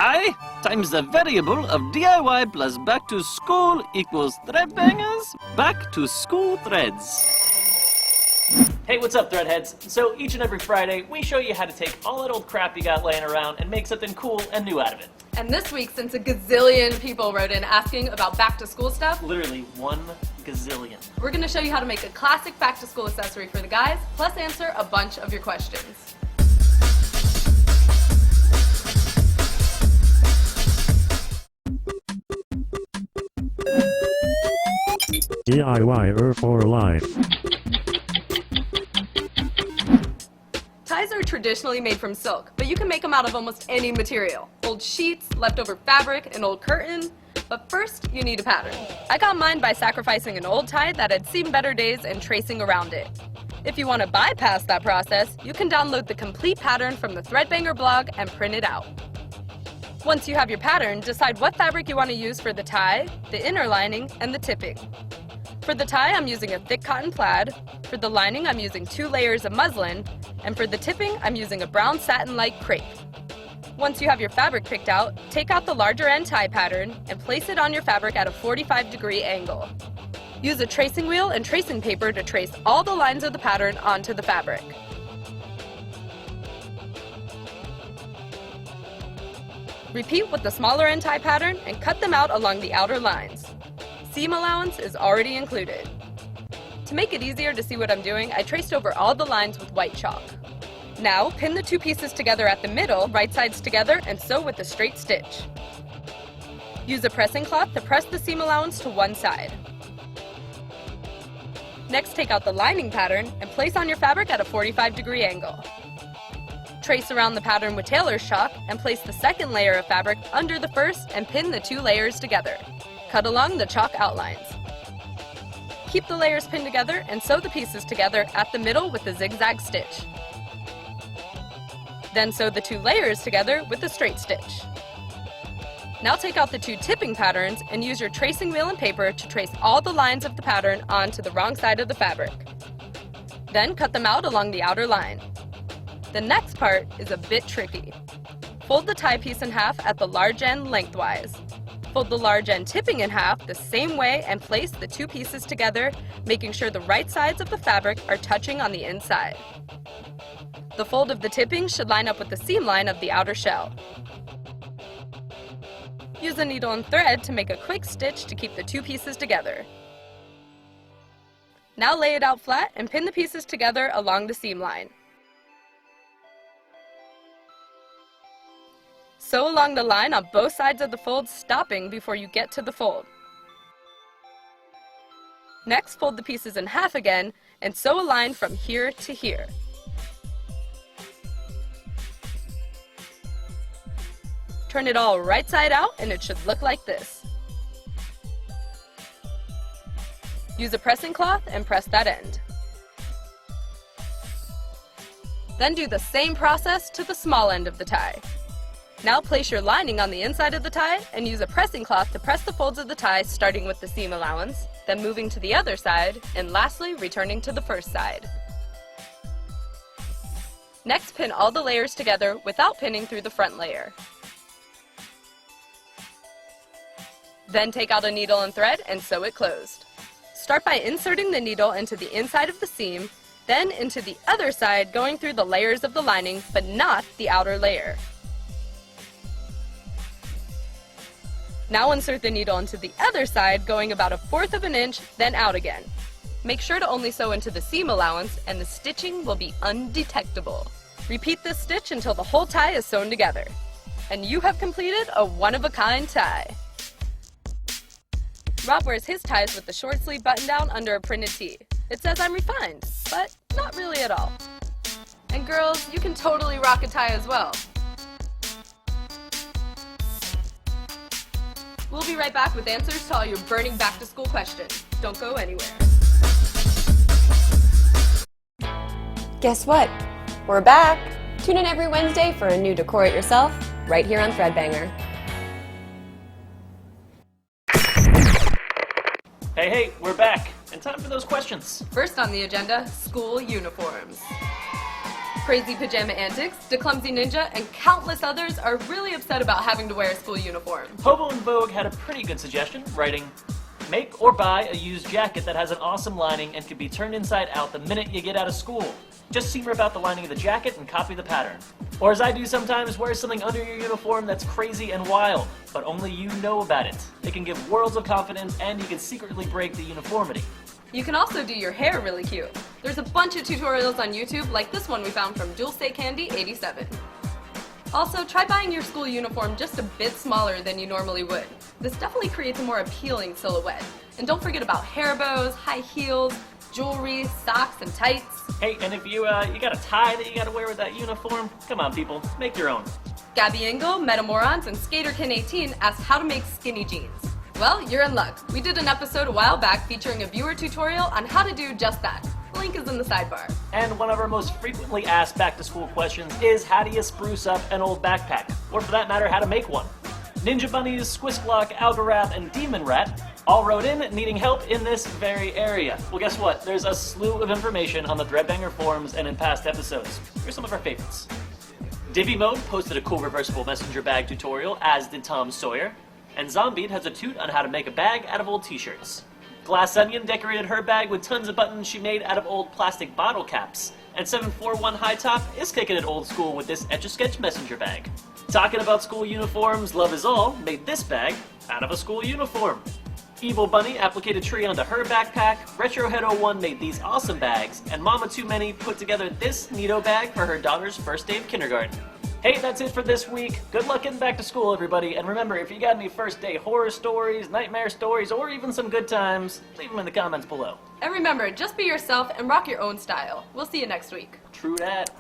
tie times the variable of DIY plus back to school equals thread bangers back to school threads. Hey, what's up, Threadheads? So each and every Friday, we show you how to take all that old crap you got laying around and make something cool and new out of it. And this week, since a gazillion people wrote in asking about back-to-school stuff, Literally 1 gazillion. we're going to show you how to make a classic back-to-school accessory for the guys, plus answer a bunch of your questions. DIY for life. Ties are traditionally made from silk, but you can make them out of almost any material. Old sheets, leftover fabric, an old curtain. But first, you need a pattern. I got mine by sacrificing an old tie that had seen better days and tracing around it. If you want to bypass that process, you can download the complete pattern from the Threadbanger blog and print it out. Once you have your pattern, decide what fabric you want to use for the tie, the inner lining, and the tipping. For the tie, I'm using a thick cotton plaid. For the lining, I'm using 2 layers of muslin. And for the tipping, I'm using a brown satin-like crepe. Once you have your fabric picked out, take out the larger end tie pattern and place it on your fabric at a 45-degree angle. Use a tracing wheel and tracing paper to trace all the lines of the pattern onto the fabric. Repeat with the smaller end tie pattern and cut them out along the outer lines. Seam allowance is already included. To make it easier to see what I'm doing, I traced over all the lines with white chalk. Now, pin the 2 pieces together at the middle, right sides together, and sew with a straight stitch. Use a pressing cloth to press the seam allowance to one side. Next, take out the lining pattern and place on your fabric at a 45-degree angle. Trace around the pattern with tailor's chalk and place the second layer of fabric under the first and pin the 2 layers together. Cut along the chalk outlines. Keep the layers pinned together and sew the pieces together at the middle with a zigzag stitch. Then sew the 2 layers together with a straight stitch. Now take out the 2 tipping patterns and use your tracing wheel and paper to trace all the lines of the pattern onto the wrong side of the fabric. Then cut them out along the outer line. The next part is a bit tricky. Fold the tie piece in half at the large end lengthwise. Fold the large end tipping in half the same way and place the 2 pieces together, making sure the right sides of the fabric are touching on the inside. The fold of the tipping should line up with the seam line of the outer shell. Use a needle and thread to make a quick stitch to keep the 2 pieces together. Now lay it out flat and pin the pieces together along the seam line. Sew along the line on both sides of the fold, stopping before you get to the fold. Next, fold the pieces in half again and sew a line from here to here. Turn it all right side out and it should look like this. Use a pressing cloth and press that end. Then do the same process to the small end of the tie. Now place your lining on the inside of the tie and use a pressing cloth to press the folds of the tie, starting with the seam allowance, then moving to the other side, and lastly returning to the first side. Next, pin all the layers together without pinning through the front layer. Then take out a needle and thread and sew it closed. Start by inserting the needle into the inside of the seam, then into the other side, going through the layers of the lining, but not the outer layer. Now insert the needle into the other side, going about 1/4 of an inch, then out again. Make sure to only sew into the seam allowance and the stitching will be undetectable. Repeat this stitch until the whole tie is sewn together. And you have completed a one-of-a-kind tie. Rob wears his ties with the short sleeve button down under a printed tee. It says I'm refined, but not really at all. And girls, you can totally rock a tie as well. We'll be right back with answers to all your burning back-to-school questions. Don't go anywhere. Guess what? We're back! Tune in every Wednesday for a new Decor It Yourself, right here on Threadbanger. Hey, we're back. And time for those questions. First on the agenda, school uniforms. Crazy Pajama Antics, The Clumsy Ninja, and countless others are really upset about having to wear a school uniform. Hobo and Vogue had a pretty good suggestion, writing, make or buy a used jacket that has an awesome lining and can be turned inside out the minute you get out of school. Just seam rip out the lining of the jacket and copy the pattern. Or as I do sometimes, wear something under your uniform that's crazy and wild, but only you know about it. It can give worlds of confidence and you can secretly break the uniformity. You can also do your hair really cute. There's a bunch of tutorials on YouTube like this one we found from Dulce Candy 87. Also, try buying your school uniform just a bit smaller than you normally would. This definitely creates a more appealing silhouette. And don't forget about hair bows, high heels, jewelry, socks, and tights. Hey, and if you got a tie that you gotta wear with that uniform, come on people, make your own. Gabby Engel, Metamorons, and SkaterKin18 asked how to make skinny jeans. Well, you're in luck. We did an episode a while back featuring a viewer tutorial on how to do just that. Link is in the sidebar. And one of our most frequently asked back-to-school questions is how do you spruce up an old backpack? Or for that matter, how to make one. Ninja Bunnies, Squishblock, Algorath, and Demon Rat all wrote in needing help in this very area. Well, guess what? There's a slew of information on the Threadbanger forums and in past episodes. Here's some of our favorites. Divvy Mode posted a cool reversible messenger bag tutorial, as did Tom Sawyer. And Zombied has a toot on how to make a bag out of old t-shirts. Glass Onion decorated her bag with tons of buttons she made out of old plastic bottle caps. And 741 High Top is kicking it old school with this Etch-a-Sketch messenger bag. Talking about school uniforms, Love Is All made this bag out of a school uniform. Evil Bunny appliqued a tree onto her backpack, Retrohead01 made these awesome bags, and Mama Too Many put together this neato bag for her daughter's first day of kindergarten. Hey, that's it for this week. Good luck getting back to school, everybody. And remember, if you got any first day horror stories, nightmare stories, or even some good times, leave them in the comments below. And remember, just be yourself and rock your own style. We'll see you next week. True that.